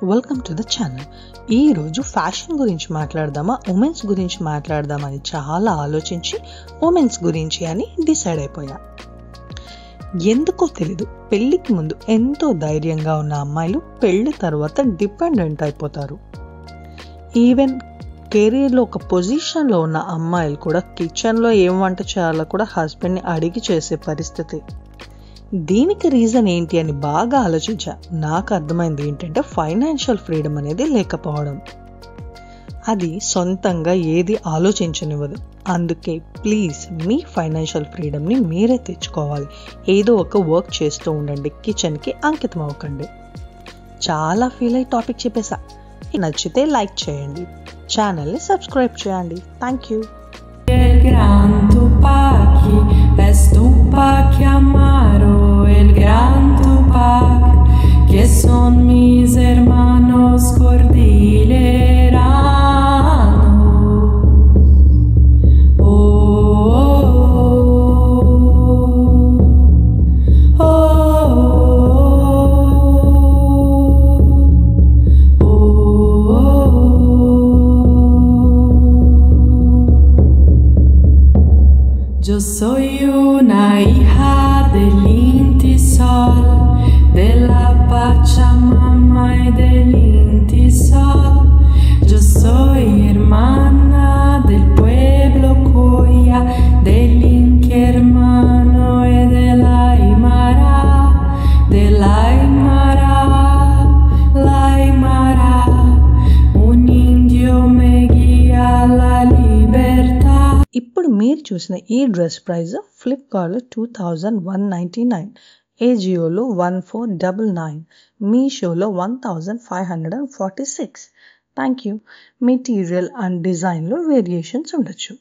Welcome to the channel. ఈరోజు fashion గురించి మాట్లాడదామా, ఉమెన్స్ గురించి మాట్లాడదామని చాలా ఆలోచించి ఉమెన్స్ గురించి అని డిసైడ్ అయిపోయా. ఎందుకో తెలీదు, పెళ్ళికి ముందు ఎంతో ధైర్యంగా ఉన్న అమ్మాయిలు పెళ్లి తర్వాత డిపెండెంట్ అయిపోతారు. ఈవెన్ కెరీర్లో ఒక పొజిషన్లో ఉన్న అమ్మాయిలు కూడా కిచెన్లో ఏం వంట చేయాలో కూడా హస్బెండ్ని అడిగి చేసే పరిస్థితి. దీనికి రీజన్ ఏంటి అని బాగా ఆలోచించా. నాకు అర్థమైంది ఏంటంటే ఫైనాన్షియల్ ఫ్రీడమ్ అనేది లేకపోవడం. అది సొంతంగా ఏది ఆలోచించనివ్వదు. అందుకే ప్లీజ్ మీ ఫైనాన్షియల్ ఫ్రీడమ్ని మీరే తెచ్చుకోవాలి. ఏదో ఒక వర్క్ చేస్తూ ఉండండి, కిచెన్కి అంకితం అవ్వకండి. చాలా ఫీల్ అయ్యి టాపిక్ చెప్పేసా. నచ్చితే లైక్ చేయండి, ఛానల్ని సబ్స్క్రైబ్ చేయండి. Thank you. El gran Tupac, es Tupac Amaru, el gran Tupac, que son mis hermanos cordilleranos. Oh, oh, oh, oh, Yo soy una hija del Inti Sol, de la Pachamama y del Inti Sol. Yo soy hermana del pueblo Coya, del Inca hermano y de la Aymara, la Aymara. Un indio me guía a la libertad. ఇప్పుడు మీరు చూసిన ఈ dress price ఫ్లిప్కార్ట్లో 2199, ఏజియోలో 1499, మీషోలో 1546. Thank you. Material and డిజైన్లో variations ఉండొచ్చు.